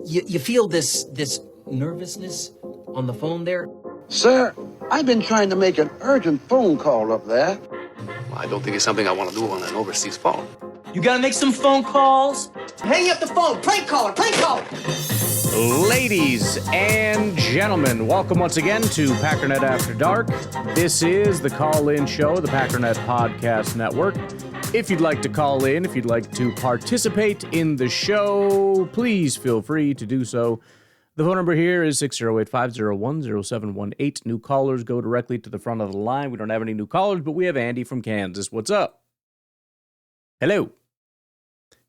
You feel this nervousness on the phone there? Sir, I've been trying to make an urgent phone call up there. Well, I don't think it's something I want to do on an overseas phone. You gotta make some phone calls. Hang up the phone. Prank caller. Prank caller. Ladies and gentlemen, welcome once again to Packernet After Dark. This is the call-in show, the Packernet Podcast Network. If you'd like to call in, if you'd like to participate in the show, please feel free to do so. The phone number here is 608-501-0718. New callers go directly to the front of the line. We don't have any new callers, but we have Andy from Kansas. What's up? Hello.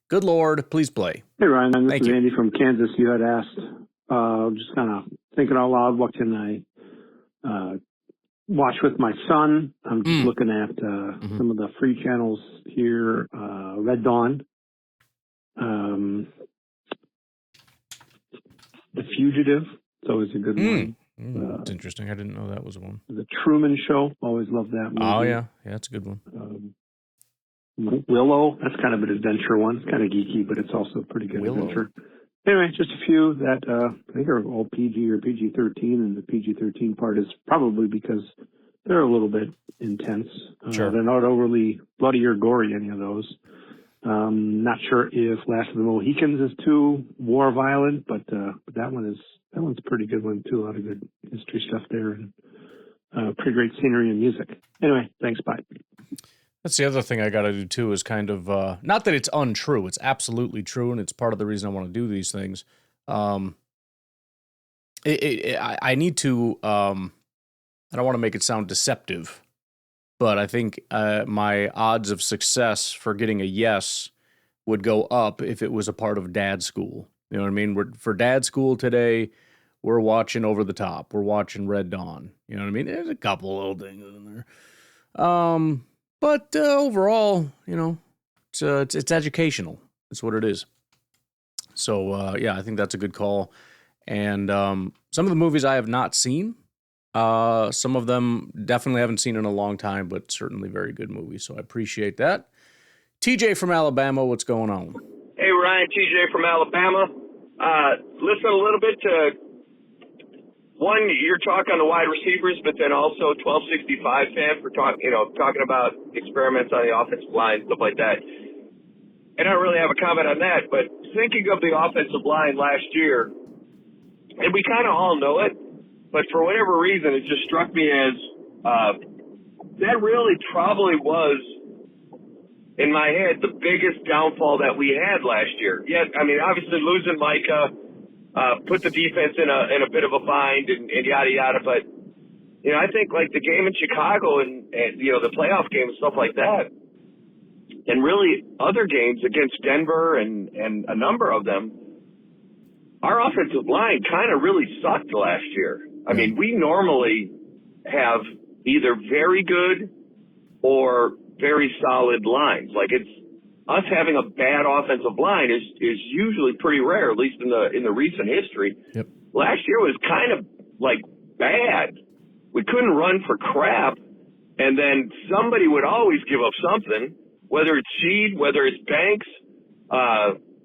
Good Lord, please play. Hey, Ryan. This Thank is you. Andy from Kansas. You had asked, just kind of thinking out loud, what can I watch with my son? I'm just looking at some of the free channels here. Red Dawn. The Fugitive. It's always a good one. That's interesting. I didn't know that was one. The Truman Show. Always loved that movie. Oh, yeah. Yeah, that's a good one. Willow. That's kind of an adventure one. It's kind of geeky, but it's also a pretty good adventure. Anyway, just a few that I think are all PG or PG-13, and the PG-13 part is probably because they're a little bit intense. Sure. They're not overly bloody or gory, any of those. Not sure if Last of the Mohicans is too war violent, but that one's a pretty good one too. A lot of good history stuff there, and pretty great scenery and music. Anyway, thanks. Bye. That's the other thing I got to do, too, is kind of, not that it's untrue, it's absolutely true, and it's part of the reason I want to do these things. I need to, I don't want to make it sound deceptive, but I think my odds of success for getting a yes would go up if it was a part of dad school. You know what I mean? For dad school today, we're watching Over the Top. We're watching Red Dawn. You know what I mean? There's a couple little things in there. But overall, you know, it's educational. That's what it is. So, yeah, I think that's a good call. And some of the movies I have not seen, some of them definitely haven't seen in a long time, but certainly very good movies. So I appreciate that. TJ from Alabama, what's going on? Hey, Ryan, TJ from Alabama. Listen a little bit to... One, your talk on the wide receivers, but then also 1265 fan for talking about experiments on the offensive line, stuff like that. And I don't really have a comment on that, but thinking of the offensive line last year, and we kind of all know it, but for whatever reason, it just struck me as that really probably was, in my head, the biggest downfall that we had last year. Yet, I mean, obviously losing Micah, put the defense in a bit of a bind and yada yada. But you know, I think like the game in Chicago and you know the playoff game and stuff like that, and really other games against Denver and a number of them, our offensive line kind of really sucked last year. I mean, we normally have either very good or very solid lines. Like us having a bad offensive line is usually pretty rare, at least in the recent history. Yep. Last year was kind of like bad. We couldn't run for crap, and then somebody would always give up something, whether it's Sheed, whether it's Banks,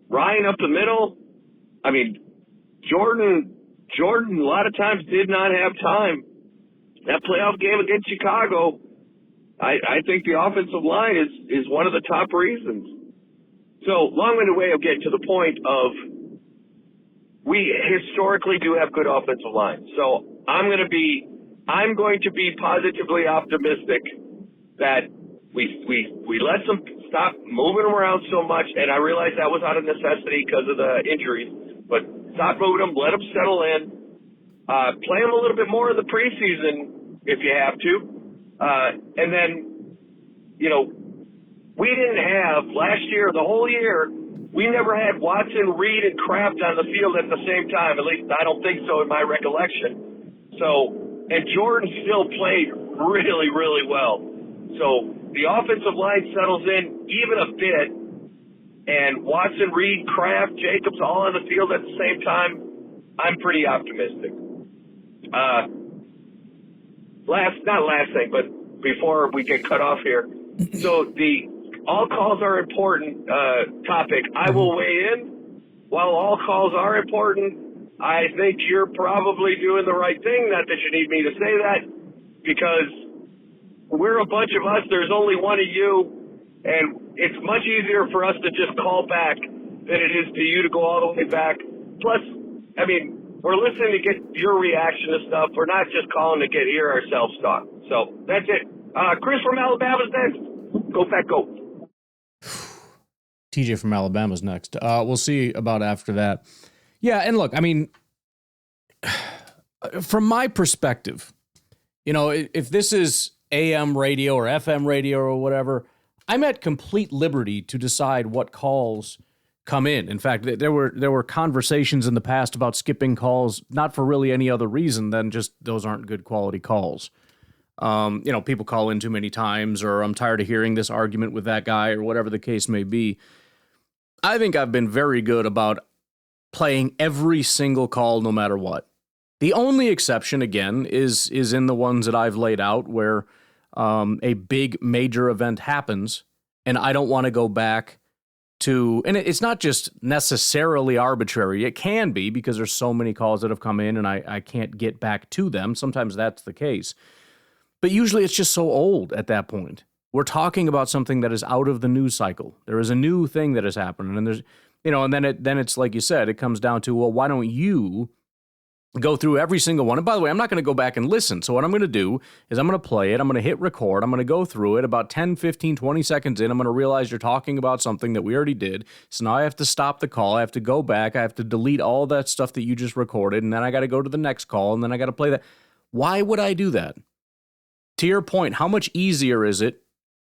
Ryan up the middle. I mean, Jordan a lot of times did not have time. That playoff game against Chicago, I think the offensive line is one of the top reasons. So, long-winded way of getting to the point of we historically do have good offensive lines. So, I'm going to be positively optimistic that we let them stop moving them around so much, and I realize that was out of necessity because of the injuries, but stop moving them, let them settle in, play them a little bit more in the preseason if you have to. And then, you know, we didn't have last year, the whole year, we never had Watson, Reed, and Kraft on the field at the same time. At least I don't think so in my recollection. So, and Jordan still played really, really well. So the offensive line settles in even a bit, and Watson, Reed, Kraft, Jacobs all on the field at the same time. I'm pretty optimistic. Not last thing, but before we get cut off here. So the all calls are important topic. I will weigh in while all calls are important, I think you're probably doing the right thing. Not that you need me to say that, because we're a bunch of us. There's only one of you, and it's much easier for us to just call back than it is to you to go all the way back. Plus, I mean, we're listening to get your reaction to stuff. We're not just calling to get hear ourselves talk. So that's it. Chris from Alabama's next. Go Pack, go. TJ from Alabama's next. We'll see about after that. Yeah, and look, I mean, from my perspective, you know, if this is AM radio or FM radio or whatever, I'm at complete liberty to decide what calls come in. In fact, there were conversations in the past about skipping calls, not for really any other reason than just those aren't good quality calls. You know, people call in too many times, or I'm tired of hearing this argument with that guy, or whatever the case may be. I think I've been very good about playing every single call no matter what. The only exception, again, is in the ones that I've laid out where a big major event happens and I don't want to go back to, and it's not just necessarily arbitrary. It can be because there's so many calls that have come in and I can't get back to them. Sometimes that's the case. But usually it's just so old at that point. We're talking about something that is out of the news cycle. There is a new thing that has happened, and there's, you know, and then it's like you said, it comes down to, well, why don't you go through every single one? And by the way, I'm not going to go back and listen. So what I'm going to do is I'm going to play it. I'm going to hit record. I'm going to go through it. About 10, 15, 20 seconds in, I'm going to realize you're talking about something that we already did. So now I have to stop the call. I have to go back. I have to delete all that stuff that you just recorded. And then I got to go to the next call. And then I got to play that. Why would I do that? To your point, how much easier is it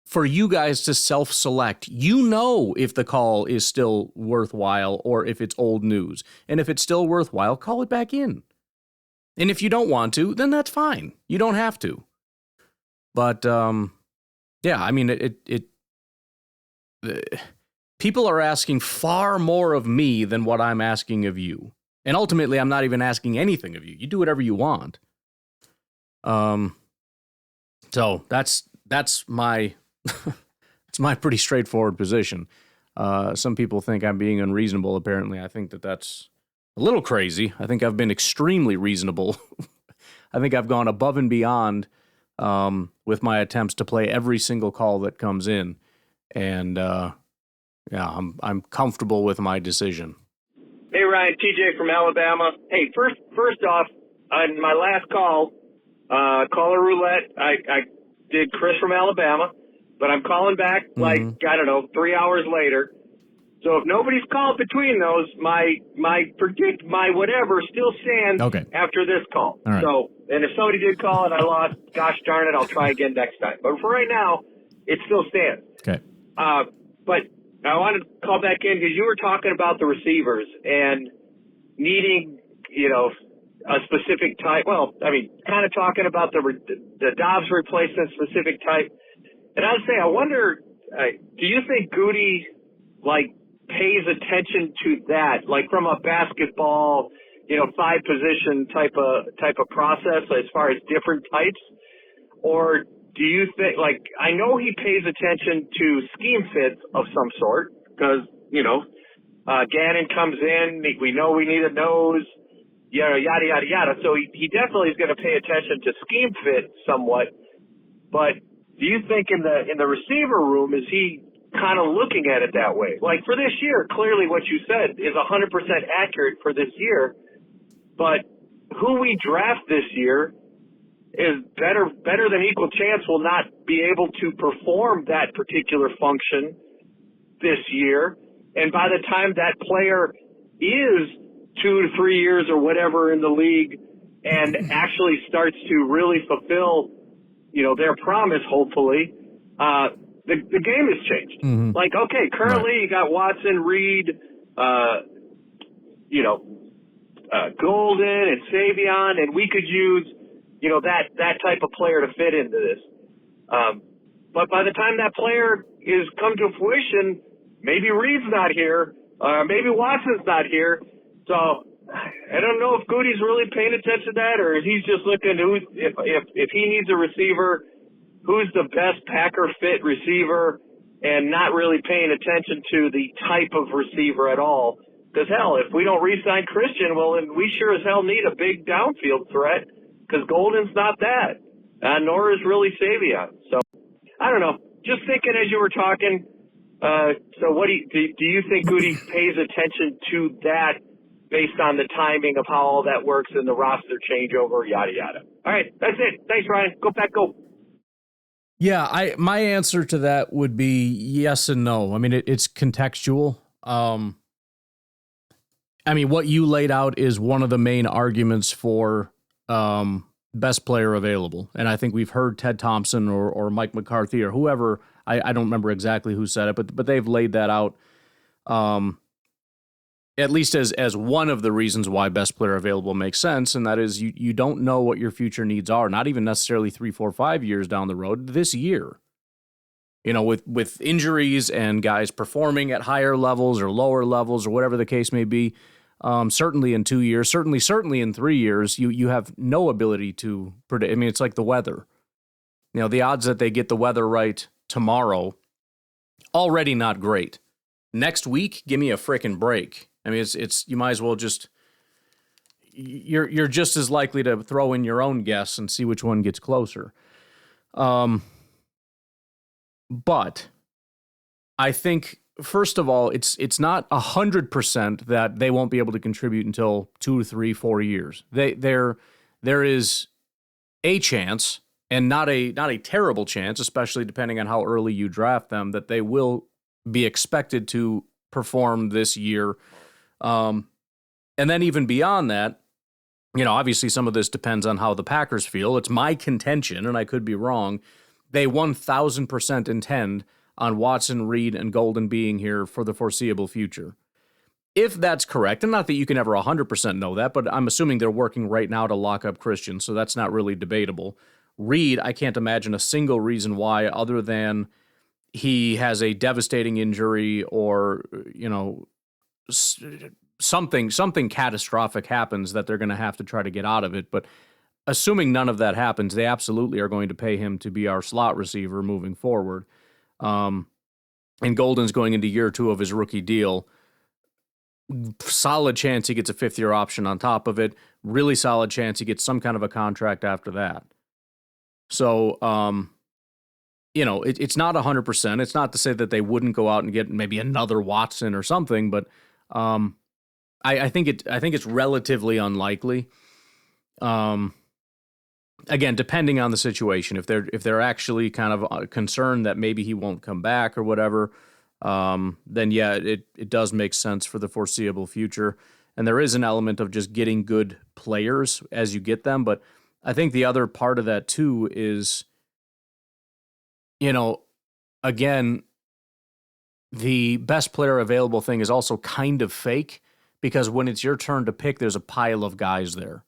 for you guys to self-select? You know if the call is still worthwhile or if it's old news. And if it's still worthwhile, call it back in. And if you don't want to, then that's fine. You don't have to. But, yeah, I mean, people are asking far more of me than what I'm asking of you. And ultimately, I'm not even asking anything of you. You do whatever you want. So that's my it's my pretty straightforward position. Some people think I'm being unreasonable. Apparently, I think that's a little crazy. I think I've been extremely reasonable. I think I've gone above and beyond with my attempts to play every single call that comes in, and yeah, I'm comfortable with my decision. Hey Ryan, TJ from Alabama. Hey, first off, on my last call. Caller Roulette, I did Chris from Alabama, but I'm calling back like, I don't know, 3 hours later. So if nobody's called between those, my whatever still stands after this call. All right. So, and if somebody did call and I lost, gosh darn it, I'll try again next time. But for right now, it still stands. Okay. But I wanted to call back in because you were talking about the receivers and needing, you know, a specific type. Well, I mean, kind of talking about the Dobbs replacement specific type. And I would say, I wonder, do you think Goody like pays attention to that, like from a basketball, you know, 5-position type of process as far as different types? Or do you think, like, I know he pays attention to scheme fits of some sort because, you know, Gannon comes in, we know we need a nose, yada, yada, yada. So he definitely is going to pay attention to scheme fit somewhat. But do you think in the receiver room, is he kind of looking at it that way? Like for this year, clearly what you said is 100% accurate for this year. But who we draft this year is better than equal chance will not be able to perform that particular function this year. And by the time that player is 2 to 3 years or whatever in the league and actually starts to really fulfill, you know, their promise, hopefully, the game has changed. Mm-hmm. Like, okay, currently you got Watson, Reed, you know, Golden and Savion, and we could use, you know, that type of player to fit into this. But by the time that player is come to fruition, maybe Reed's not here, maybe Watson's not here. So I don't know if Goody's really paying attention to that, or if he's just looking to if he needs a receiver, who's the best Packer fit receiver, and not really paying attention to the type of receiver at all. Because, hell, if we don't re-sign Christian, well, then we sure as hell need a big downfield threat because Golden's not that, nor is really Savion. So, I don't know. Just thinking as you were talking, so what do you think Goody pays attention to that based on the timing of how all that works and the roster changeover, yada, yada. All right, that's it. Thanks, Ryan. Go Pack, go. Yeah, my answer to that would be yes and no. I mean, it's contextual. I mean, what you laid out is one of the main arguments for best player available. And I think we've heard Ted Thompson or Mike McCarthy or whoever, I don't remember exactly who said it, but they've laid that out at least as one of the reasons why best player available makes sense. And that is you don't know what your future needs are, not even necessarily 3, 4, 5 years down the road, this year. You know, with injuries and guys performing at higher levels or lower levels or whatever the case may be, certainly in 2 years, certainly in 3 years, you have no ability to predict. I mean, it's like the weather. You know, the odds that they get the weather right tomorrow, already not great. Next week, give me a frickin' break. I mean, it's you might as well just you're just as likely to throw in your own guess and see which one gets closer. But I think, first of all, it's not 100% that they won't be able to contribute until 2, 3, 4 years. There is a chance, and not a terrible chance, especially depending on how early you draft them, that they will be expected to perform this year. And then even beyond that, you know, obviously some of this depends on how the Packers feel. It's my contention, and I could be wrong, they 1,000% intend on Watson, Reed, and Golden being here for the foreseeable future. If that's correct, and not that you can ever 100% know that, but I'm assuming they're working right now to lock up Christian, so that's not really debatable. Reed, I can't imagine a single reason why other than he has a devastating injury or, you know, something catastrophic happens that they're going to have to try to get out of it. But assuming none of that happens, they absolutely are going to pay him to be our slot receiver moving forward. And Golden's going into year 2 of his rookie deal. Solid chance he gets a 5th-year option on top of it. Really solid chance he gets some kind of a contract after that. So, you know, it's not 100%. It's not to say that they wouldn't go out and get maybe another Watson or something, but I think it's relatively unlikely. Again, depending on the situation, if they're actually kind of concerned that maybe he won't come back or whatever, then yeah, it does make sense for the foreseeable future. And there is an element of just getting good players as you get them. But I think the other part of that too is, you know, again, the best player available thing is also kind of fake because when it's your turn to pick, there's a pile of guys there.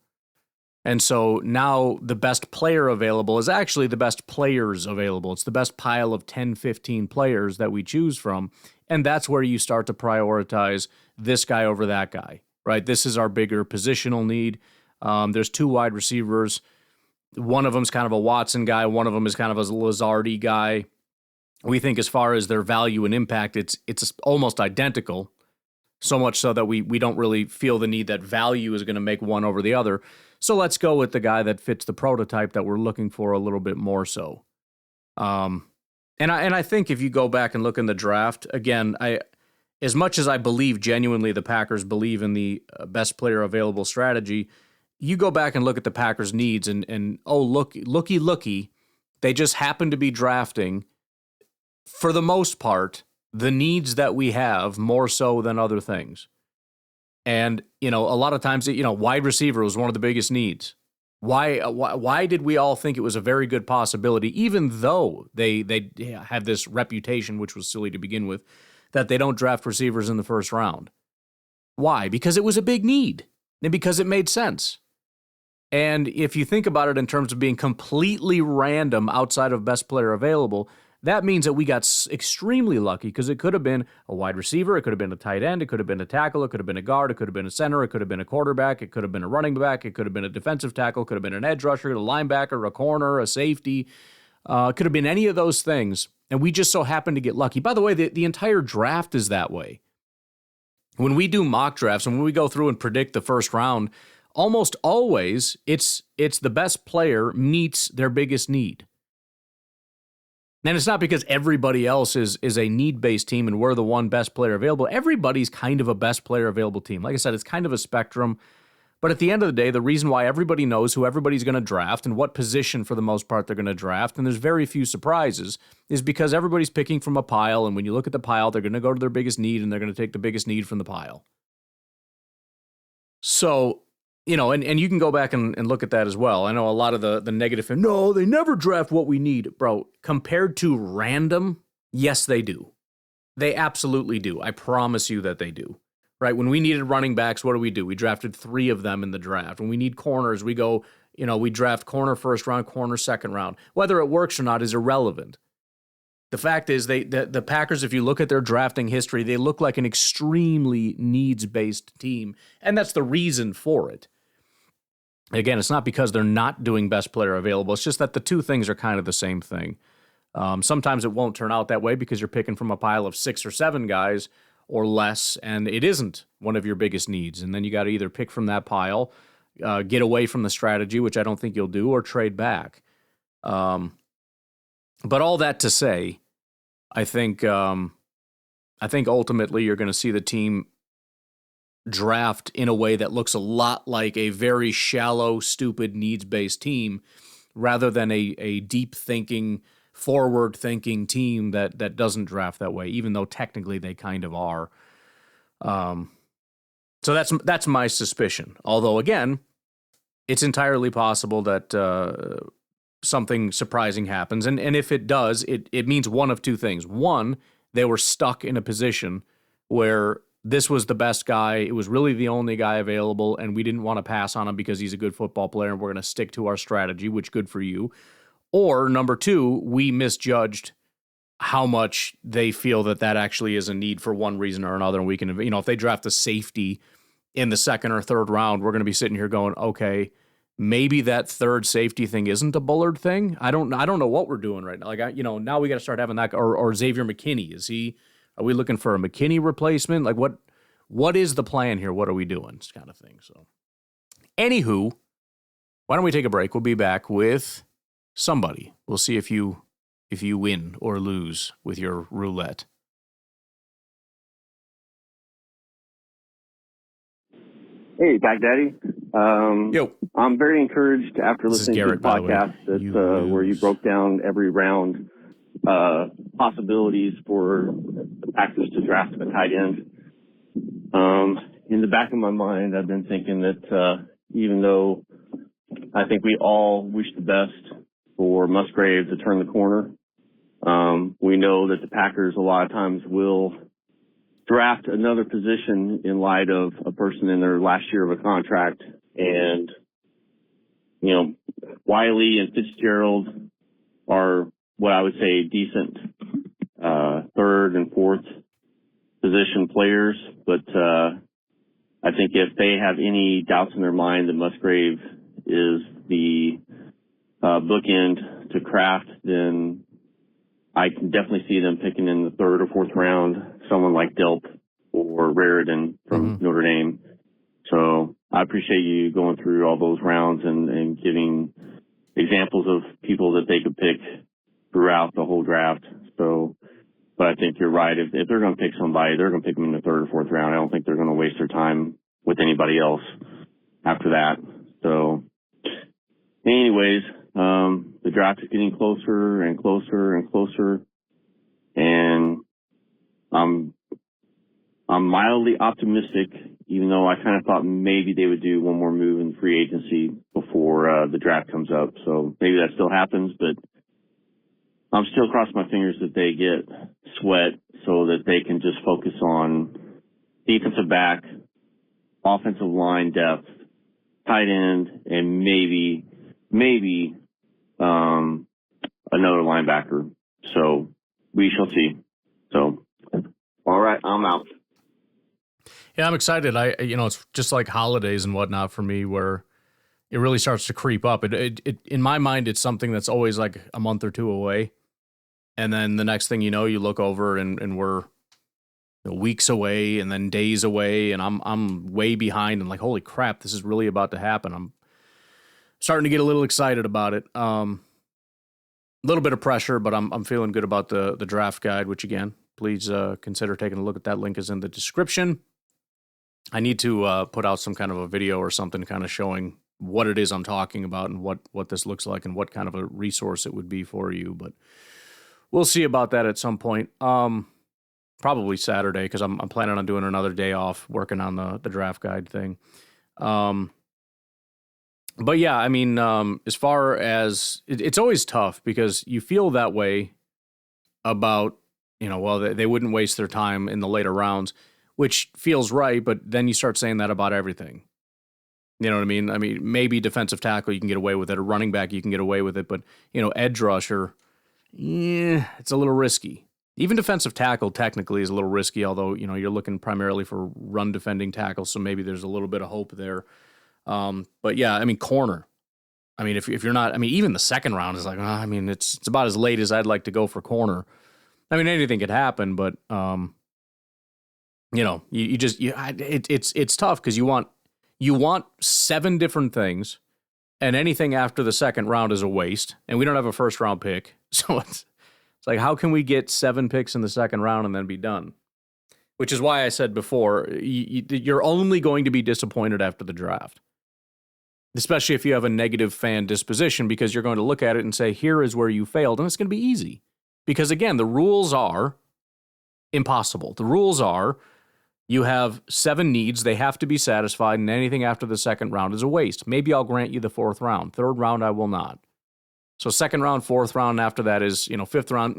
And so now the best player available is actually the best players available. It's the best pile of 10, 15 players that we choose from. And that's where you start to prioritize this guy over that guy, right? This is our bigger positional need. There's 2 wide receivers. One of them's kind of a Watson guy. One of them is kind of a Lazardi guy. We think as far as their value and impact, it's almost identical. So much so that we don't really feel the need that value is going to make one over the other. So let's go with the guy that fits the prototype that we're looking for a little bit more so. And I think if you go back and look in the draft, again, as much as I believe genuinely the Packers believe in the best player available strategy, you go back and look at the Packers' needs and looky, they just happen to be drafting, for the most part, the needs that we have more so than other things. And, you know, a lot of times, you know, wide receiver was one of the biggest needs. Why did we all think it was a very good possibility, even though they have this reputation, which was silly to begin with, that they don't draft receivers in the first round? Why? Because it was a big need and because it made sense. And if you think about it in terms of being completely random outside of best player available, that means that we got extremely lucky because it could have been a wide receiver, it could have been a tight end, it could have been a tackle, it could have been a guard, it could have been a center, it could have been a quarterback, it could have been a running back, it could have been a defensive tackle, it could have been an edge rusher, a linebacker, a corner, a safety. It could have been any of those things, and we just so happened to get lucky. By the way, the entire draft is that way. when we do mock drafts and when we go through and predict the first round, almost always it's the best player meets their biggest need. And it's not because everybody else is a need-based team and we're the one best player available. Everybody's kind of a best player available team. Like I said, it's kind of a spectrum. But at the end of the day, the reason why everybody knows who everybody's going to draft and what position for the most part they're going to draft, and there's very few surprises, is because everybody's picking from a pile. And when you look at the pile, they're going to go to their biggest need and they're going to take the biggest need from the pile. So, you know, and you can go back and look at that as well. I know a lot of the negative, no, they never draft what we need. Bro, compared to random, yes, they do. They absolutely do. I promise you that they do. Right? When we needed running backs, what do? We drafted 3 of them in the draft. When we need corners, we go, you know, we draft corner first round, corner second round. Whether it works or not is irrelevant. The fact is, the Packers, if you look at their drafting history, they look like an extremely needs-based team, and that's the reason for it. Again, it's not because they're not doing best player available. It's just that the two things are kind of the same thing. Sometimes it won't turn out that way because you're picking from a pile of 6 or 7 guys or less, and it isn't one of your biggest needs. And then you got to either pick from that pile, get away from the strategy, which I don't think you'll do, or trade back. But all that to say, I think ultimately you're going to see the team draft in a way that looks a lot like a very shallow, stupid, needs-based team rather than a deep-thinking, forward-thinking team that doesn't draft that way, even though technically they kind of are. So that's my suspicion. Although, again, it's entirely possible that something surprising happens. And if it does, it means one of two things. One, they were stuck in a position where this was the best guy. It was really the only guy available, and we didn't want to pass on him because he's a good football player, and we're going to stick to our strategy, which good for you. Or number 2, we misjudged how much they feel that actually is a need for one reason or another. And we can, you know, if they draft a safety in the 2nd or 3rd round, we're going to be sitting here going, okay, maybe that 3rd safety thing isn't a Bullard thing. I don't know what we're doing right now. Like, now we got to start having that, or Xavier McKinney. Are we looking for a McKinney replacement? Like, what is the plan here? What are we doing? This kind of thing. So, anywho, why don't we take a break? We'll be back with somebody. We'll see if you win or lose with your roulette. Hey, Back Daddy. Yo. I'm very encouraged after This is listening Garrett, to the by the way. podcast where you broke down every round possibilities for the Packers to draft a tight end. In the back of my mind, I've been thinking that even though I think we all wish the best for Musgrave to turn the corner, we know that the Packers a lot of times will draft another position in light of a person in their last year of a contract. And, you know, Wiley and Fitzgerald are what I would say decent 3rd and 4th position players. But I think if they have any doubts in their mind that Musgrave is the bookend to Kraft, then I can definitely see them picking in the 3rd or 4th round someone like Delp or Raridan from Notre Dame. So I appreciate you going through all those rounds and giving examples of people that they could pick throughout the whole draft. So, but I think you're right. If they're going to pick somebody, they're going to pick them in the 3rd or 4th round. I don't think they're going to waste their time with anybody else after that. So anyways, the draft is getting closer and closer and closer. And I'm mildly optimistic, even though I kind of thought maybe they would do one more move in free agency before the draft comes up. So maybe that still happens, but I'm still crossing my fingers that they get Sweat so that they can just focus on defensive back, offensive line depth, tight end, and maybe another linebacker. So we shall see. So, all right, I'm out. Yeah, I'm excited. It's just like holidays and whatnot for me, where it really starts to creep up. It in my mind, it's something that's always like a month or 2 away, and then the next thing you know, you look over and we're weeks away and then days away, and I'm way behind and like, holy crap, this is really about to happen. I'm starting to get a little excited about it. A little bit of pressure, but I'm feeling good about the draft guide, which again, please consider taking a look at that. Link is in the description. I need to put out some kind of a video or something kind of showing what it is I'm talking about and what this looks like and what kind of a resource it would be for you. But we'll see about that at some point. Probably Saturday, because I'm planning on doing another day off working on the draft guide thing. But yeah, I mean, as far as it's always tough because you feel that way about, well, they wouldn't waste their time in the later rounds, which feels right. But then you start saying that about everything. You know what I mean? I mean, maybe defensive tackle, you can get away with it, or running back, you can get away with it. But, edge rusher, it's a little risky. Even defensive tackle technically is a little risky, although, you're looking primarily for run defending tackles, so maybe there's a little bit of hope there. But yeah, I mean, corner. I mean, if you're not, I mean, even the second round is like, it's about as late as I'd like to go for corner. I mean, anything could happen, but, it's tough because you want 7 different things, and anything after the second round is a waste, and we don't have a first round pick. So it's like, how can we get 7 picks in the second round and then be done? Which is why I said before, you're only going to be disappointed after the draft, especially if you have a negative fan disposition, because you're going to look at it and say, here is where you failed, and it's going to be easy. Because again, the rules are impossible. The rules are you have 7 needs, they have to be satisfied, and anything after the second round is a waste. Maybe I'll grant you the 4th round. 3rd round, I will not. So 2nd round, 4th round, after that is, 5th round,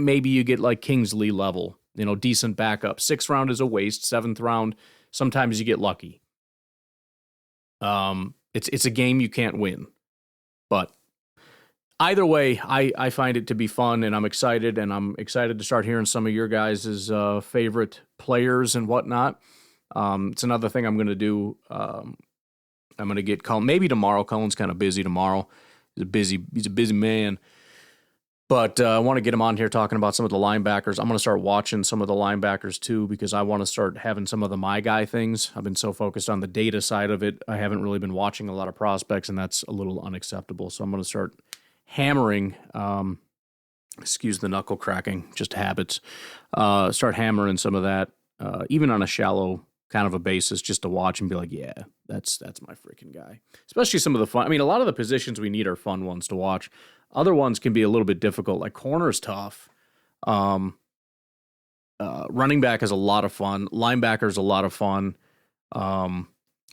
maybe you get like Kingsley level, decent backup. 6th round is a waste. 7th round, sometimes you get lucky. It's a game you can't win. But either way, I find it to be fun, and I'm excited to start hearing some of your guys' favorite players and whatnot. It's another thing I'm going to do. I'm going to get Cullen, maybe tomorrow. Cullen's kind of busy tomorrow. He's a busy man. But I want to get him on here talking about some of the linebackers. I'm going to start watching some of the linebackers too, because I want to start having some of the my guy things. I've been so focused on the data side of it, I haven't really been watching a lot of prospects, and that's a little unacceptable. So I'm going to start hammering, excuse the knuckle cracking, just habits, start hammering some of that, even on a shallow kind of a basis, just to watch and be like, yeah, that's my freaking guy. Especially some of the fun. I mean, a lot of the positions we need are fun ones to watch. Other ones can be a little bit difficult. Like corner's tough. Running back is a lot of fun. Linebacker's a lot of fun.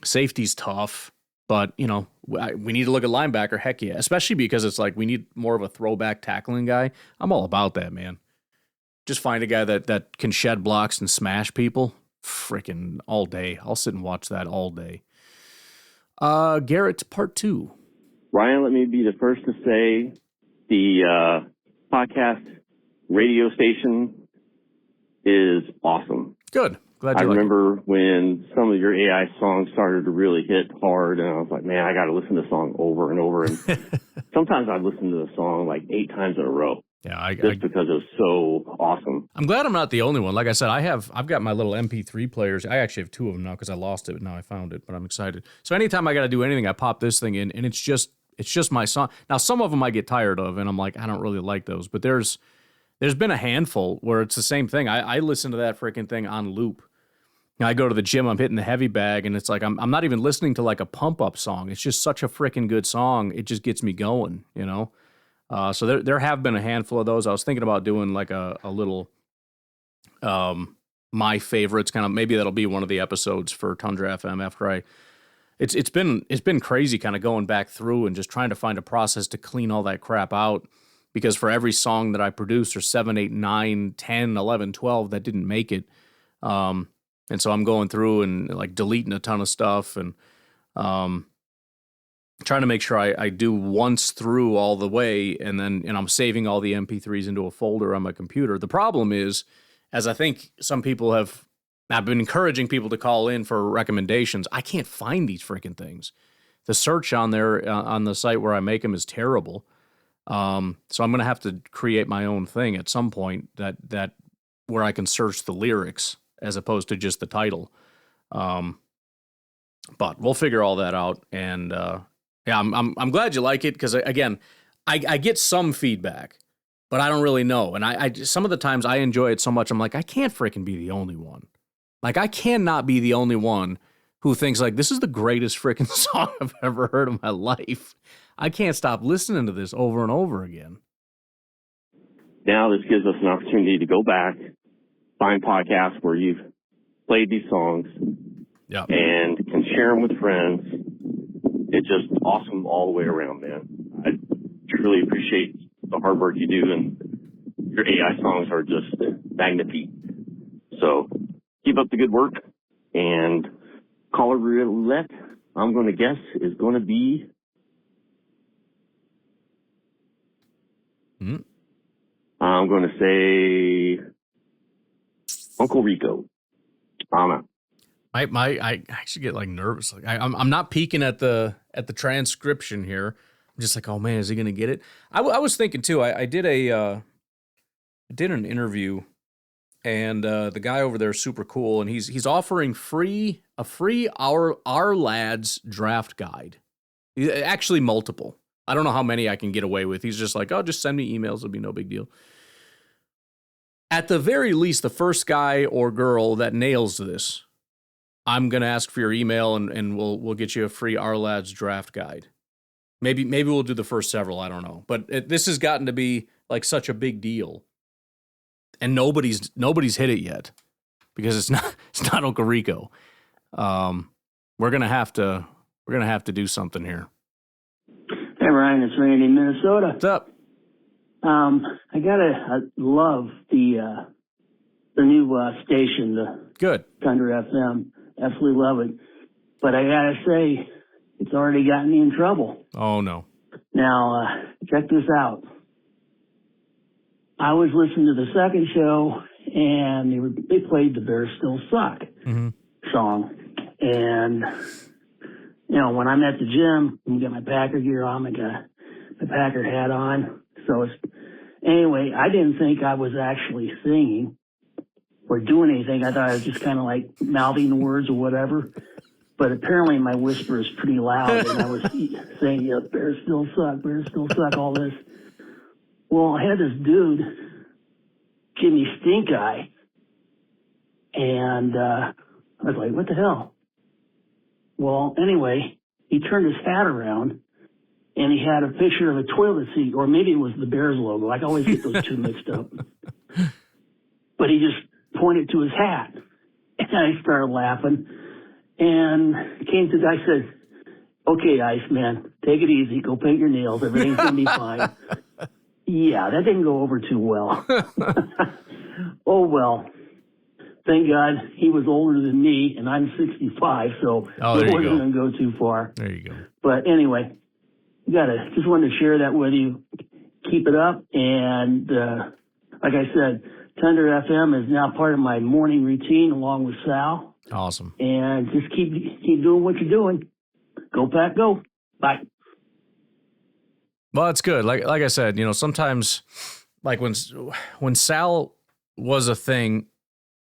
Safety's tough. But, we need to look at linebacker. Heck yeah. Especially because it's like we need more of a throwback tackling guy. I'm all about that, man. Just find a guy that can shed blocks and smash people. Freaking all day. I'll sit and watch that all day. Garrett, part 2. Ryan, let me be the first to say the podcast radio station is awesome. Good. Glad you I like remember when some of your AI songs started to really hit hard, and I was like, man, I got to listen to the song over and over. And sometimes I listen to the song like 8 times in a row. Yeah, just because it was so awesome. I'm glad I'm not the only one. Like I said, I've got my little MP3 players. I actually have 2 of them now because I lost it, but now I found it. But I'm excited. So anytime I got to do anything, I pop this thing in, and it's just my song. Now some of them I get tired of, and I'm like, I don't really like those. But there's been a handful where it's the same thing. I listen to that freaking thing on loop. I go to the gym, I'm hitting the heavy bag, and it's like I'm not even listening to like a pump up song. It's just such a freaking good song. It just gets me going, So there have been a handful of those. I was thinking about doing like a little my favorites kind of. Maybe that'll be one of the episodes for Tundra FM after It's been crazy kind of going back through and just trying to find a process to clean all that crap out, because for every song that I produced, there's 7, 8, 9, 10, 11, 12 that didn't make it. And so I'm going through and like deleting a ton of stuff and trying to make sure I do once through all the way, and I'm saving all the MP3s into a folder on my computer. The problem is, as I think some people I've been encouraging people to call in for recommendations, I can't find these freaking things. The search on there on the site where I make them is terrible. So I'm going to have to create my own thing at some point that where I can search the lyrics as opposed to just the title. But we'll figure all that out. And yeah, I'm glad you like it because again, I get some feedback, but I don't really know. And I some of the times I enjoy it so much, I'm like, I can't freaking be the only one. Like, I cannot be the only one who thinks like this is the greatest freaking song I've ever heard in my life. I can't stop listening to this over and over again. Now this gives us an opportunity to go back, find podcasts where you've played these songs, and can share them with friends. It's just awesome all the way around, man. I truly appreciate the hard work you do, and your AI songs are just magnifique. So keep up the good work, and caller roulette, I'm going to guess, is going to be... I'm going to say Uncle Rico. I actually get like nervous. Like I'm not peeking at the transcription here. I'm just like, oh man, is he gonna get it? I was thinking too. I did an interview, and the guy over there is super cool, and he's offering a free our lads draft guide. Actually, multiple. I don't know how many I can get away with. He's just like, oh, just send me emails. It'll be no big deal. At the very least, the first guy or girl that nails this, I'm going to ask for your email and we'll get you a free Our Lads draft guide. Maybe we'll do the first several. I don't know. But this has gotten to be like such a big deal. And nobody's hit it yet because it's not Uncle Rico. We're going to have to do something here. Hey Ryan, it's Randy in Minnesota. What's up? I love the new station, the Good Thunder FM. Absolutely love it. But I gotta say, it's already gotten me in trouble. Oh no. Now, check this out. I was listening to the second show, and they played the Bears Still Suck song. And, you know, when I'm at the gym, I get my Packer gear on, I got my Packer hat on. So anyway, I didn't think I was actually singing or doing anything. I thought I was just kind of like mouthing the words or whatever. But apparently my whisper is pretty loud, and I was saying, yeah, Bears still suck, all this. Well, I had this dude give me stink eye, and I was like, what the hell? Well, anyway, he turned his hat around, and he had a picture of a toilet seat, or maybe it was the Bears logo. I always get those two mixed up. But he just pointed to his hat, and I started laughing, and came to the guy, said, okay, Iceman, take it easy, go paint your nails, everything's going to be fine. Yeah, that didn't go over too well. Oh, well. Thank God he was older than me, and I'm 65, so it wasn't going to go too far. There you go. But anyway, just wanted to share that with you. Keep it up, and like I said, Thunder FM is now part of my morning routine along with Sal. Awesome. And just keep doing what you're doing. Go Pack, go. Bye. Well, that's good. Like I said, you know, sometimes like when Sal was a thing,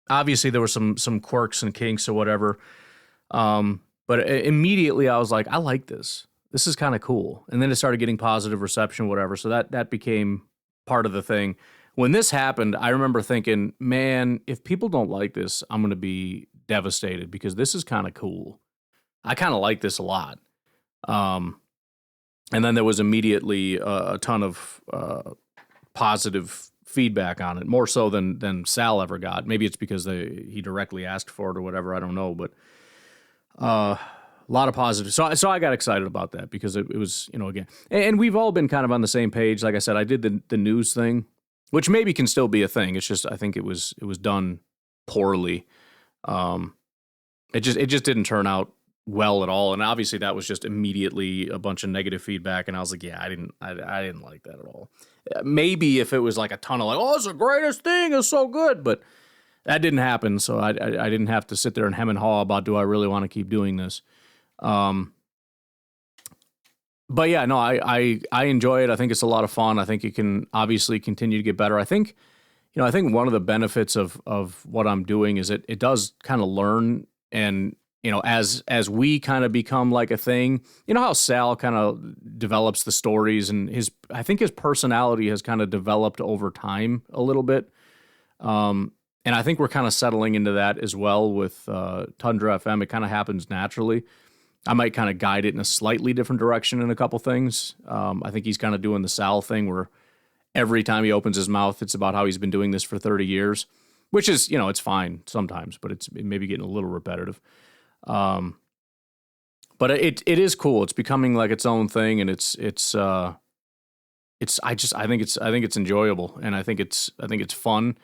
obviously there were some quirks and kinks or whatever. But immediately I was like, I like this. This is kind of cool. And then it started getting positive reception, whatever. So that became part of the thing. When this happened, I remember thinking, man, if people don't like this, I'm going to be devastated because this is kind of cool. I kind of like this a lot. And then there was immediately a ton of positive feedback on it, more so than Sal ever got. Maybe it's because he directly asked for it or whatever. I don't know, but a lot of positive. So I got excited about that because it was, you know, again, and we've all been kind of on the same page. Like I said, I did the news thing, which maybe can still be a thing. It's just I think it was done poorly. It just didn't turn out well at all, and obviously that was just immediately a bunch of negative feedback, and I was like, yeah, I didn't like that at all. Maybe if it was like a ton of like, oh, it's the greatest thing, it's so good, but that didn't happen, so I didn't have to sit there and hem and haw about, do I really want to keep doing this? But yeah, no, I enjoy it. I think it's a lot of fun. I think it can obviously continue to get better. I think I think one of the benefits of what I'm doing is it does kind of learn, and as we kind of become like a thing, how Sal kind of develops the stories, and I think his personality has kind of developed over time a little bit. And I think we're kind of settling into that as well with Tundra FM. It kind of happens naturally. I might kind of guide it in a slightly different direction in a couple things. I think he's kind of doing the Sal thing where every time he opens his mouth, it's about how he's been doing this for 30 years, which is, it's fine sometimes, but it may be getting a little repetitive. But it is cool. It's becoming like its own thing, and I think it's enjoyable, and I think it's fun.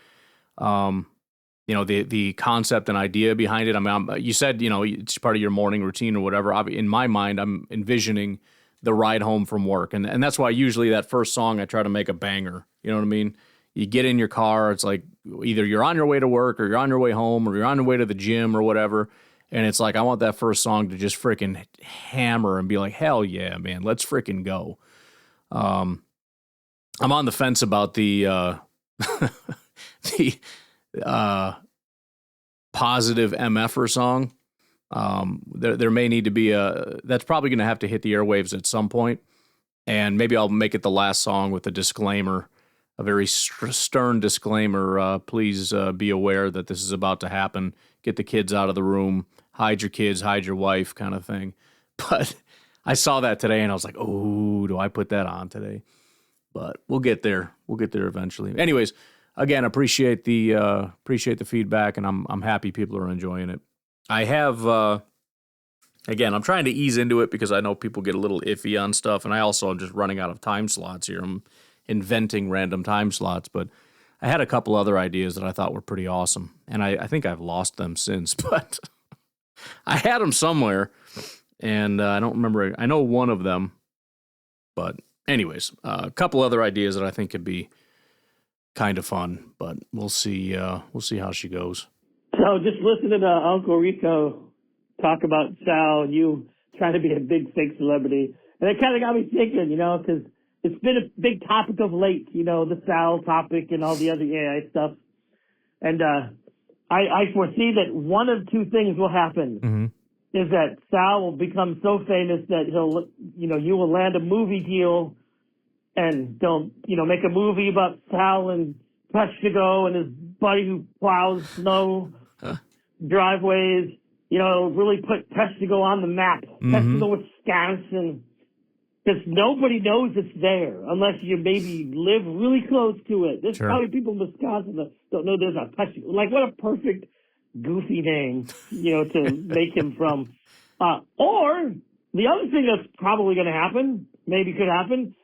The concept and idea behind it. I mean, you said, it's part of your morning routine or whatever. In my mind, I'm envisioning the ride home from work. And that's why usually that first song, I try to make a banger. You know what I mean? You get in your car, it's like either you're on your way to work or you're on your way home or you're on your way to the gym or whatever. And it's like, I want that first song to just freaking hammer and be like, hell yeah, man, let's freaking go. I'm on the fence about the positive MFer song. There may need to be that's probably going to have to hit the airwaves at some point, and maybe I'll make it the last song with a disclaimer, a very stern disclaimer. Please be aware that this is about to happen. Get the kids out of the room, hide your kids, hide your wife, kind of thing. But I saw that today and I was like, oh, do I put that on today? But we'll get there. We'll get there eventually. Anyways, again, appreciate the feedback, and I'm happy people are enjoying it. I have, again, I'm trying to ease into it because I know people get a little iffy on stuff, and I also am just running out of time slots here. I'm inventing random time slots, but I had a couple other ideas that I thought were pretty awesome, and I think I've lost them since, but I had them somewhere, and I don't remember. I know one of them, but anyways, a couple other ideas that I think could be kind of fun, but we'll see how she goes. So just listening to Uncle Rico talk about Sal and you trying to be a big fake celebrity, and it kind of got me thinking, because it's been a big topic of late, the Sal topic and all the other AI stuff. And I foresee that one of two things will happen. Mm-hmm. Is that Sal will become so famous that you will land a movie deal, and they'll, make a movie about Sal and Peshtigo and his buddy who plows snow driveways. Really put Peshtigo on the map. Mm-hmm. Peshtigo, Wisconsin. Because nobody knows it's there unless you maybe live really close to it. There's probably people in Wisconsin that don't know there's a Peshtigo. Like, what a perfect goofy name, to make him from. Or the other thing that's probably going to happen, maybe could happen,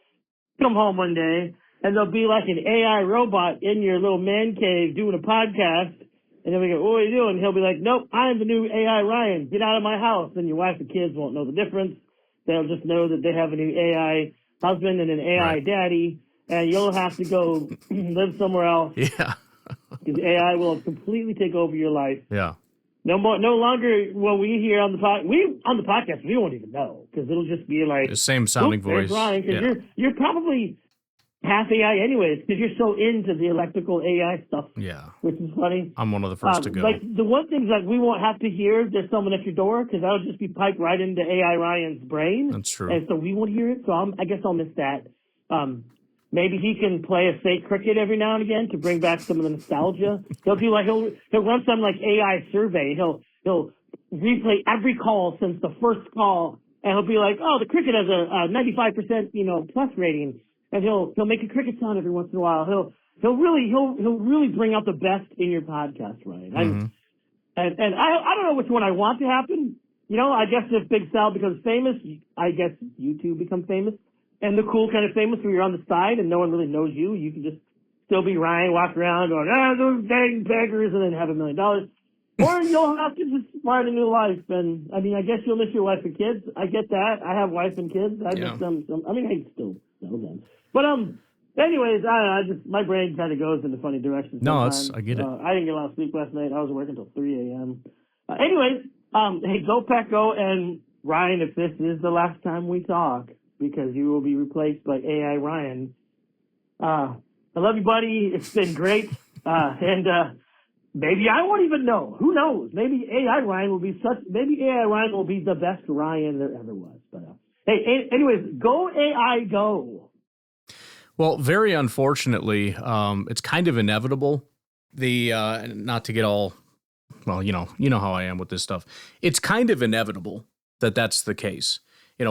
come home one day and there'll be like an AI robot in your little man cave doing a podcast. And then we go, what are you doing? He'll be like, nope, I'm the new AI Ryan. Get out of my house. And your wife and kids won't know the difference. They'll just know that they have a new AI husband and an AI daddy. And you'll have to go live somewhere else. Yeah. Because AI will completely take over your life. Yeah. No longer will we hear on the podcast, we won't even know, because it'll just be like the same sounding voice. Ryan, because you're probably half AI anyways, because you're so into the electrical AI stuff. Yeah. Which is funny. I'm one of the first to go. Like the one thing that we won't have to hear, there's someone at your door, because that'll just be piped right into AI Ryan's brain. That's true. And so we won't hear it. So I guess I'll miss that. Maybe he can play a fake cricket every now and again to bring back some of the nostalgia. He'll do he'll run some like AI survey. He'll replay every call since the first call, and he'll be like, oh, the cricket has a 95% plus rating, and he'll make a cricket sound every once in a while. He'll really bring out the best in your podcast, right? Mm-hmm. And I don't know which one I want to happen. I guess if Big Sal becomes famous, I guess you two become famous. And the cool kind of famous where you're on the side and no one really knows you. You can just still be Ryan, walk around going, those dang beggars, and then have $1 million. Or you'll have to just find a new life. And, I guess you'll miss your wife and kids. I get that. I have wife and kids. I miss them. I still know them. But, anyways, I don't know. My brain kind of goes into funny directions. No, I get it. I didn't get a lot of sleep last night. I was working until 3 a.m. Anyways, hey, go Pack, go. And, Ryan, if this is the last time we talk, because you will be replaced by AI Ryan. I love you, buddy. It's been great. And maybe I won't even know. Who knows? Maybe AI Ryan will be the best Ryan there ever was. But hey, anyways, go AI, go. Well, very unfortunately, it's kind of inevitable. Not to get all, well, you know how I am with this stuff. It's kind of inevitable that that's the case.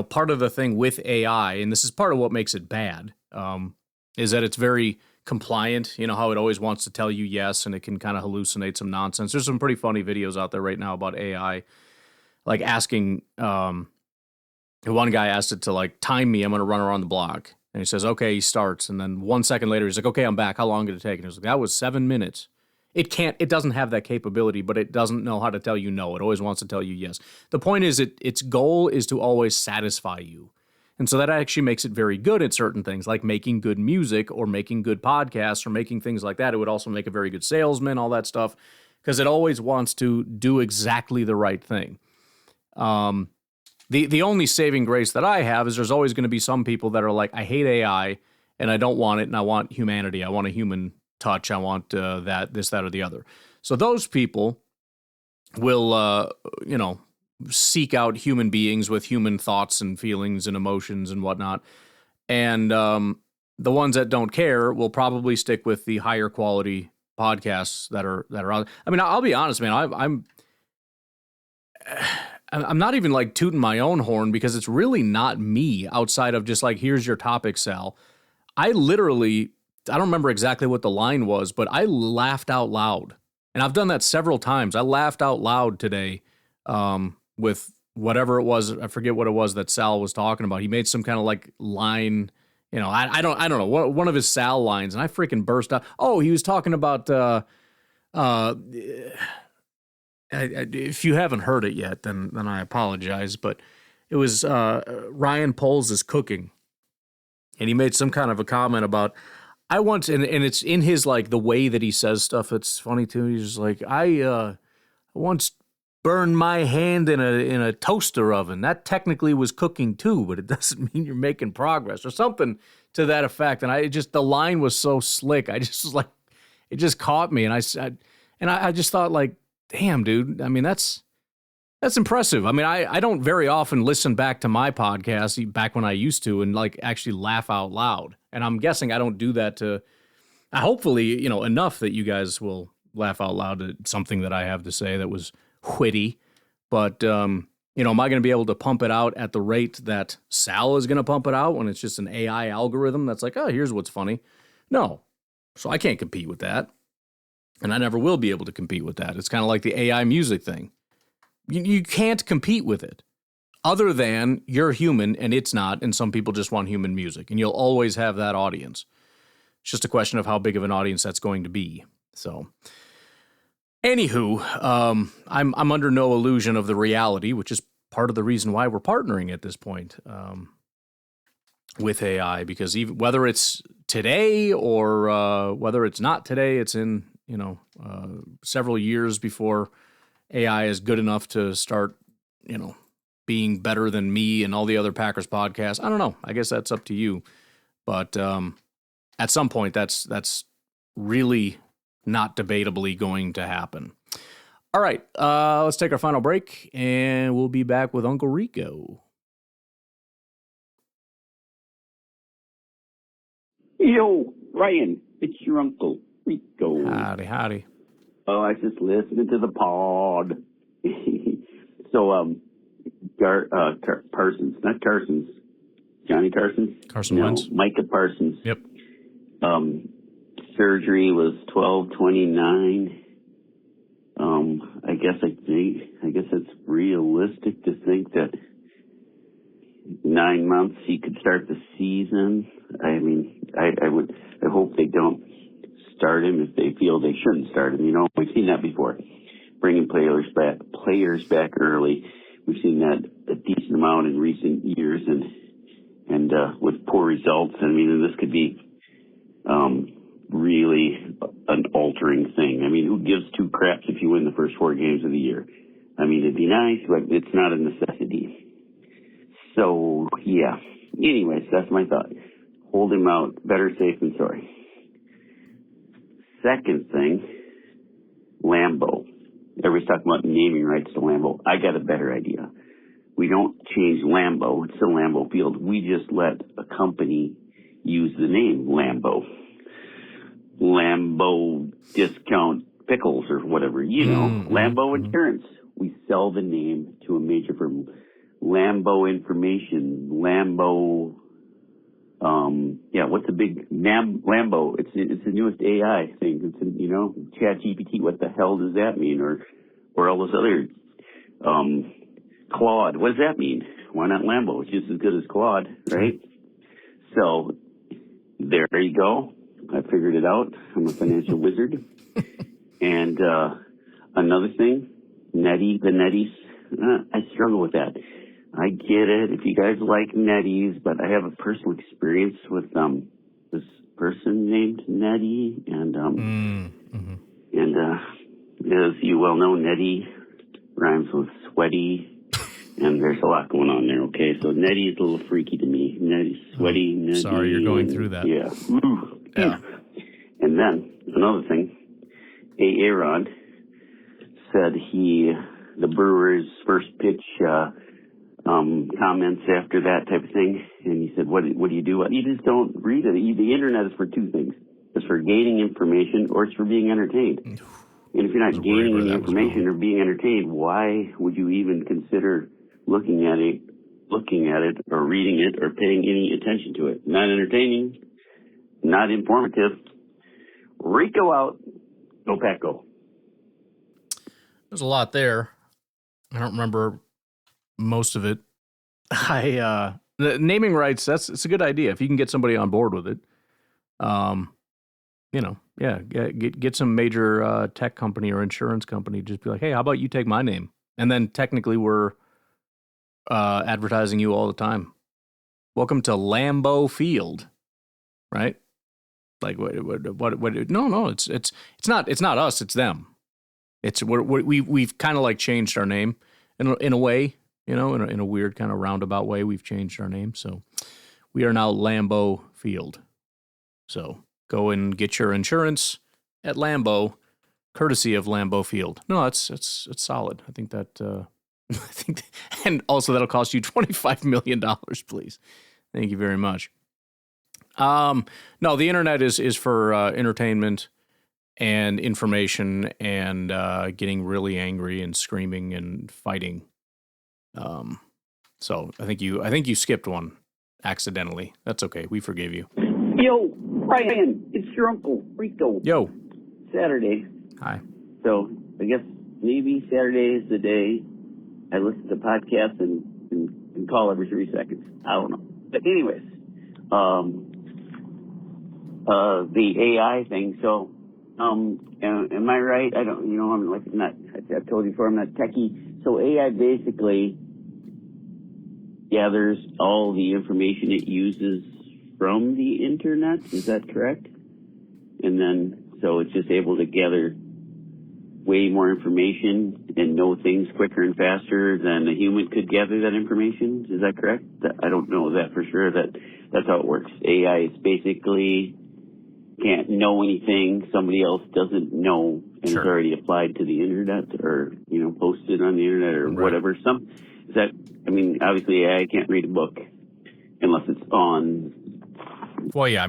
Part of the thing with AI, and this is part of what makes it bad, is that it's very compliant. You know how it always wants to tell you yes, and it can kind of hallucinate some nonsense. There's some pretty funny videos out there right now about AI, like asking, one guy asked it to like time me, I'm going to run around the block. And he says, okay, he starts. And then 1 second later, he's like, okay, I'm back. How long did it take? And he was like, that was 7 minutes. It doesn't have that capability, but it doesn't know how to tell you no. It always wants to tell you yes. The point is its goal is to always satisfy you. And so that actually makes it very good at certain things, like making good music or making good podcasts or making things like that. It would also make a very good salesman, all that stuff, because it always wants to do exactly the right thing. The only saving grace that I have is there's always going to be some people that are like, I hate AI and I don't want it and I want humanity. I want a human touch. I want this, that, or the other. So those people will, seek out human beings with human thoughts and feelings and emotions and whatnot. And the ones that don't care will probably stick with the higher quality podcasts that are out. I mean, I'll be honest, man. I'm not even like tooting my own horn because it's really not me outside of just like, here's your topic, Sal. I don't remember exactly what the line was, but I laughed out loud. And I've done that several times. I laughed out loud today with whatever it was. I forget what it was that Sal was talking about. He made some kind of like line, I don't know, one of his Sal lines, and I freaking burst out. Oh, he was talking about if you haven't heard it yet, then I apologize. But it was Ryan Poles' cooking, and he made some kind of a comment about and it's in his like the way that he says stuff. It's funny too. He's just like, I once burned my hand in a toaster oven. That technically was cooking too, but it doesn't mean you're making progress or something to that effect. And the line was so slick. I just was like, it just caught me, and I just thought like, damn, dude. I mean, that's impressive. I mean, I don't very often listen back to my podcast back when I used to and like actually laugh out loud. And I'm guessing I don't do that hopefully, enough that you guys will laugh out loud at something that I have to say that was witty. But, am I going to be able to pump it out at the rate that Sal is going to pump it out when it's just an AI algorithm that's like, oh, here's what's funny? No. So I can't compete with that. And I never will be able to compete with that. It's kind of like the AI music thing. You can't compete with it other than you're human and it's not, and some people just want human music, and you'll always have that audience. It's just a question of how big of an audience that's going to be. So, anywho, I'm under no illusion of the reality, which is part of the reason why we're partnering at this point with AI, because even whether it's today or whether it's not today, it's in several years before AI is good enough to start, being better than me and all the other Packers podcasts. I don't know. I guess that's up to you. But at some point, that's really not debatably going to happen. All right, let's take our final break, and we'll be back with Uncle Rico. Yo, Ryan, it's your Uncle Rico. Howdy. Oh, I was just listening to the pod. So, Parsons, not Carson's. Johnny Carson? Carson Wentz. Micah Parsons. Yep. Surgery was 12/29. I guess it's realistic to think that 9 months he could start the season. I mean, I hope they don't start him if they feel they shouldn't start him. We've seen that before. Bringing players back early. We've seen that a decent amount in recent years, and with poor results. I mean, this could be really an altering thing. I mean, who gives two craps if you win the first 4 games of the year? I mean, it'd be nice, but it's not a necessity. So, yeah. Anyways, that's my thought. Hold him out. Better safe than sorry. second thing, Lambeau. Everybody's talking about naming rights to Lambeau. I got a better idea. We don't change Lambeau. It's still Lambeau Field. We just let a company use the name Lambeau. Lambeau Discount Pickles or whatever, Lambeau Insurance. We sell the name to a major firm. Lambeau Information, Lambeau, what's the big Lambeau? It's the newest AI thing. It's ChatGPT. What the hell does that mean? Or all those other Claude. What does that mean? Why not Lambeau? It's just as good as Claude, right? So there you go. I figured it out. I'm a financial wizard. And another thing, the netties. I struggle with that. I get it if you guys like netties, but I have a personal experience with this person named Nettie, and as you well know, Nettie rhymes with sweaty, and there's a lot going on there. Okay, so Nettie is a little freaky to me. Nettie, sweaty, Nettie. Sorry, you're going through that. Yeah. Yeah. And then another thing, Aaron said the Brewers' first pitch comments after that type of thing, and he said, "What do you do? You just don't read it. The internet is for two things: it's for gaining information, or it's for being entertained. And if you're not gaining any information or being entertained, why would you even consider looking at it, or reading it, or paying any attention to it? Not entertaining, not informative." Rico out. Go Pack Go. There's a lot there. I don't remember most of it. The naming rights, it's a good idea if you can get somebody on board with it. Get some major tech company or insurance company, just be like, hey, how about you take my name? And then technically we're advertising you all the time. Welcome to Lambeau Field, right? Like what? No, it's not us, it's them. We've kind of like changed our name in a way, in a weird kind of roundabout way. We've changed our name, so we are now Lambeau Field. So go and get your insurance at Lambeau, courtesy of Lambeau Field. No, it's solid. I think that. And also that'll cost you $25 million, please. Thank you very much. No, the internet is for entertainment and information and getting really angry and screaming and fighting. So I think you skipped one accidentally. That's okay. We forgive you. Yo, Brian, it's your uncle Rico. Yo. Saturday. Hi. So I guess maybe Saturday is the day I listen to podcasts and call every 3 seconds. I don't know. But anyways, the AI thing. So, am I right? I don't, I've told you before, I'm not techie. So AI basically gathers all the information it uses from the internet. Is that correct? And then, so it's just able to gather way more information and know things quicker and faster than a human could gather that information. Is that correct? I don't know that for sure. That's how it works. AI is basically can't know anything somebody else doesn't know, and it's already applied to the internet or posted on the internet or whatever. Obviously AI can't read a book unless it's on. Well, yeah,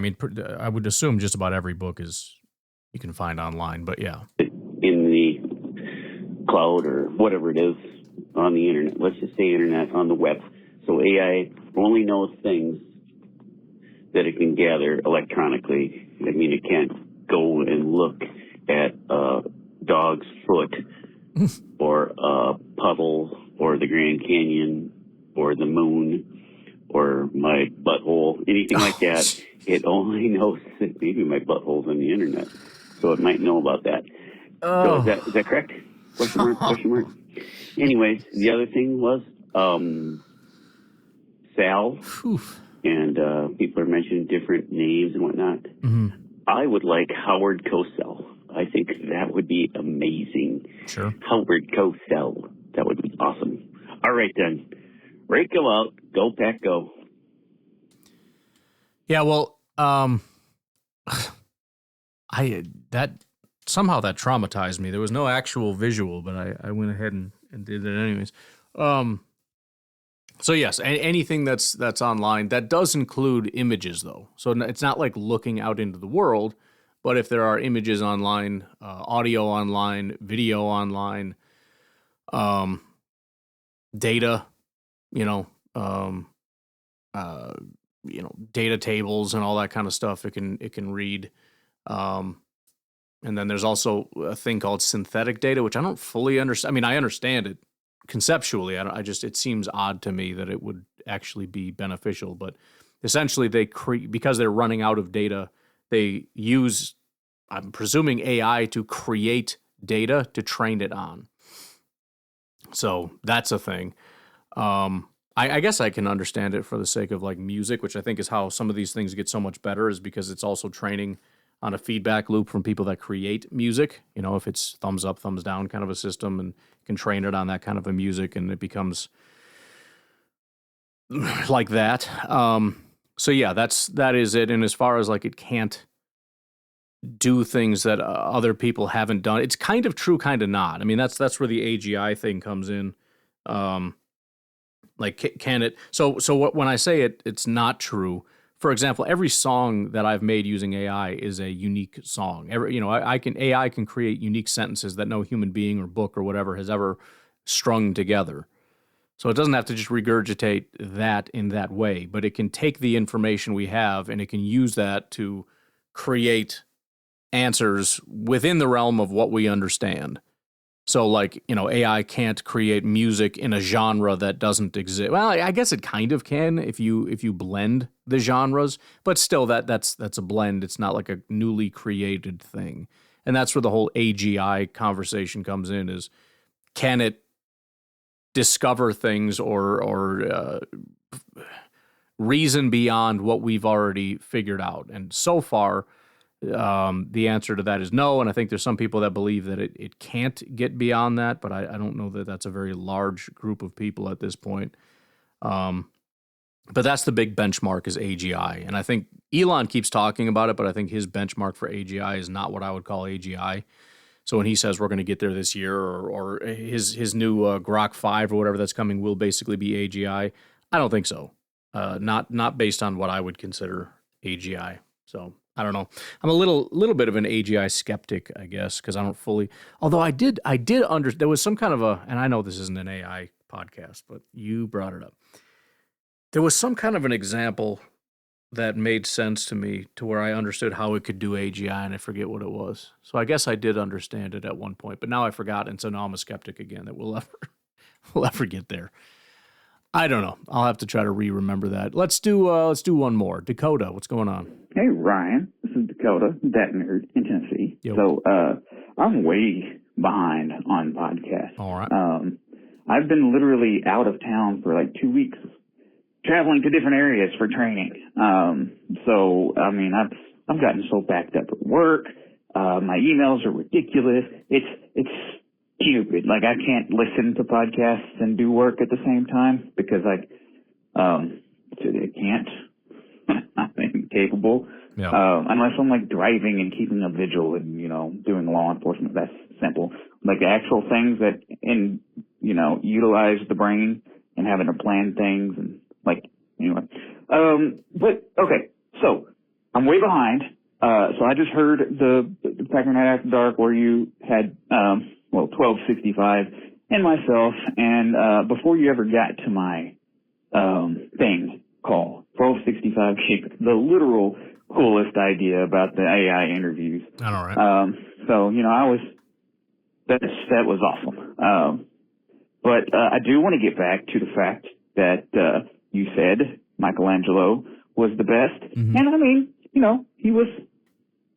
I would assume just about every book you can find online, but yeah. In the cloud or whatever it is on the internet. Let's just say internet, on the web. So AI only knows things that it can gather electronically. It can't go and look at a dog's foot or a puddle or the Grand Canyon or the moon or my butthole, anything like that. It only knows that maybe my butthole's on the internet. So it might know about that. Oh. So is that correct? Question mark. Anyways, the other thing was Sal. Oof. And people are mentioning different names and whatnot. Mm-hmm. I would like Howard Cosell. I think that would be amazing. Sure. Howard Cosell. That would be awesome. All right, then. Rico out. Go Pack Go. Yeah, well, somehow that traumatized me. There was no actual visual, but I went ahead and did it anyways. So yes, anything that's online, that does include images though. So it's not like looking out into the world, but if there are images online, audio online, video online, data, data tables and all that kind of stuff, it can read. And then there's also a thing called synthetic data, which I don't fully understand. I mean, I understand it conceptually. It seems odd to me that it would actually be beneficial, but essentially because they're running out of data, they use, I'm presuming, AI to create data to train it on. So that's a thing. I guess I can understand it for the sake of like music, which I think is how some of these things get so much better, is because it's also training on a feedback loop from people that create music. If it's thumbs up, thumbs down kind of a system, and can train it on that kind of a music, and it becomes like that. So yeah, that is it. And as far as like it can't do things that other people haven't done, it's kind of true, kind of not. I mean, that's where the AGI thing comes in. Like, can it? So when I say it's not true. For example, every song that I've made using AI is a unique song. AI can create unique sentences that no human being or book or whatever has ever strung together. So it doesn't have to just regurgitate that in that way, but it can take the information we have and it can use that to create answers within the realm of what we understand. So like, AI can't create music in a genre that doesn't exist. Well, I guess it kind of can if you blend the genres, but still that's a blend. It's not like a newly created thing. And that's where the whole AGI conversation comes in, is can it discover things or reason beyond what we've already figured out? And so far, the answer to that is no, and I think there's some people that believe that it can't get beyond that, but I don't know that that's a very large group of people at this point. But that's the big benchmark, is AGI, and I think Elon keeps talking about it, but I think his benchmark for AGI is not what I would call AGI. So when he says we're going to get there this year, or his new Grok 5 or whatever that's coming will basically be AGI, I don't think so. Not based on what I would consider AGI. So I don't know. I'm a little bit of an AGI skeptic, I guess, because I don't fully. Although I did there was some kind of and I know this isn't an AI podcast, but you brought it up. There was some kind of an example that made sense to me, to where I understood how it could do AGI, and I forget what it was. So I guess I did understand it at one point, but now I forgot, and so now I'm a skeptic again that we'll ever get there. I don't know. I'll have to try to remember that. Let's do one more. Dakota, what's going on? Hey, Ryan. This is Dakota, that nerd in Tennessee. Yo. So I'm way behind on podcasts. All right. I've been literally out of town for like 2 weeks, traveling to different areas for training. So I mean, I've gotten so backed up at work. My emails are ridiculous. It's stupid. Like, I can't listen to podcasts and do work at the same time because I can't. I'm incapable. Yeah. Unless I'm like driving and keeping a vigil and, doing law enforcement. That's simple. Like actual things that utilize the brain and having to plan things and anyway. But okay. So I'm way behind. So I just heard the Packernet After Dark where you had, 1265 and myself. And, before you ever got to my, thing call, 1265 gave the literal coolest idea about the AI interviews. All right. So, that was awesome. But I do want to get back to the fact that, you said Michelangelo was the best. Mm-hmm. And I mean, he was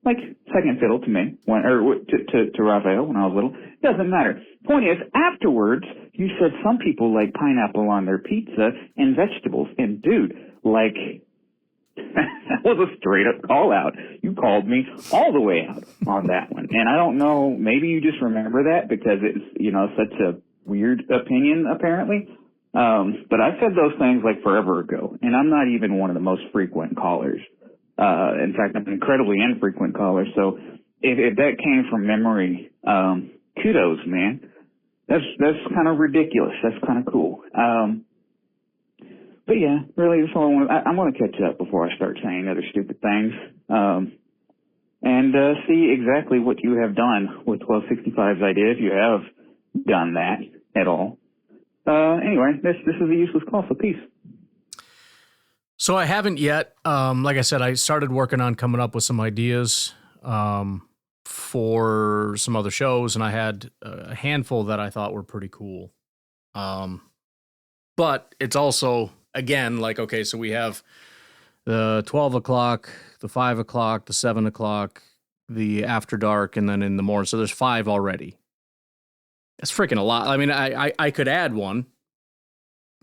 like second fiddle to me to Raphael when I was little. Doesn't matter. Point is, afterwards, you said some people like pineapple on their pizza and vegetables. And dude, that was a straight up call out. You called me all the way out on that one. And I don't know, maybe you just remember that because it's, such a weird opinion apparently. But I said those things like forever ago, and I'm not even one of the most frequent callers. In fact, I'm an incredibly infrequent caller. So if that came from memory, kudos, man. That's kind of ridiculous. That's kind of cool. But yeah, really, that's all I'm going to catch up before I start saying other stupid things. And see exactly what you have done with 1265's idea, if you have done that at all. Anyway, this is a useless call, so peace. So I haven't yet. Like I said, I started working on coming up with some ideas for some other shows, and I had a handful that I thought were pretty cool. But it's also, again, like, okay, so we have the 12 o'clock, the 5 o'clock, the 7 o'clock, the After Dark, and then in the morning. So there's 5 already. That's freaking a lot. I mean, I could add one,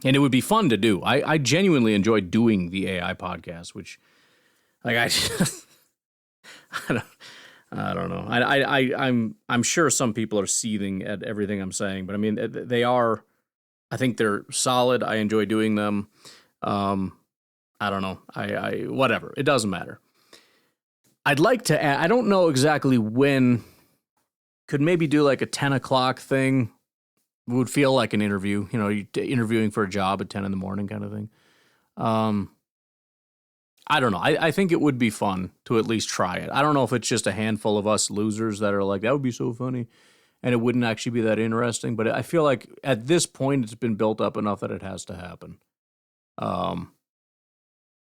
and it would be fun to do. I genuinely enjoy doing the AI podcast, which, like, I don't know. I'm sure some people are seething at everything I'm saying, but I mean, they are. I think they're solid. I enjoy doing them. I don't know. I whatever. It doesn't matter. I'd like to add, I don't know exactly when. Could maybe do like a 10 o'clock thing. It would feel like an interview, you know, interviewing for a job at 10 in the morning kind of thing. I don't know. I think it would be fun to at least try it. I don't know if it's just a handful of us losers that are like, that would be so funny, and it wouldn't actually be that interesting. But I feel like at this point, it's been built up enough that it has to happen.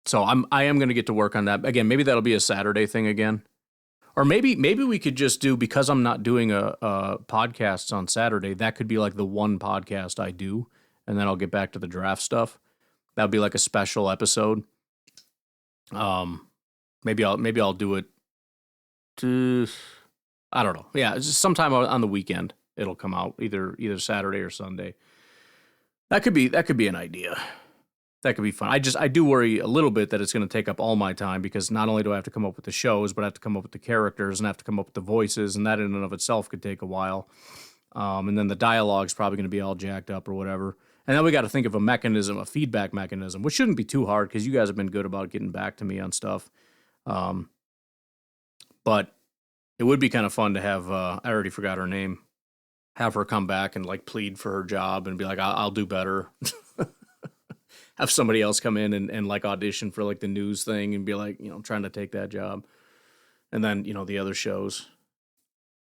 So I am going to get to work on that. Again, maybe that'll be a Saturday thing again. Or maybe we could just do, because I'm not doing a podcasts on Saturday, that could be like the one podcast I do, and then I'll get back to the draft stuff. That would be like a special episode. Maybe I'll do it I don't know. Yeah, it's just sometime on the weekend it'll come out, either Saturday or Sunday. That could be an idea. That could be fun. I do worry a little bit that it's going to take up all my time, because not only do I have to come up with the shows, but I have to come up with the characters and I have to come up with the voices, and that in and of itself could take a while. And then the dialogue's probably going to be all jacked up or whatever. And then we got to think of a mechanism, a feedback mechanism, which shouldn't be too hard because you guys have been good about getting back to me on stuff. But it would be kind of fun to have, I already forgot her name, have her come back and like plead for her job and be like, I'll do better. Have somebody else come in and like audition for like the news thing and be like, you know, trying to take that job. And then, you know, the other shows.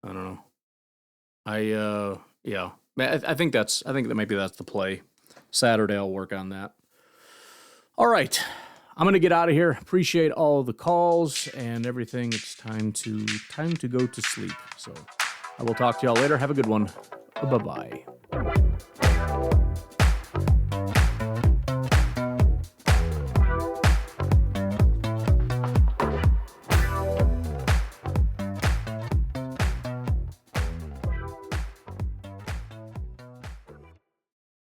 I don't know. Yeah. I think that maybe that's the play. Saturday I'll work on that. All right. I'm going to get out of here. Appreciate all the calls and everything. It's time to go to sleep. So I will talk to y'all later. Have a good one. Bye-bye.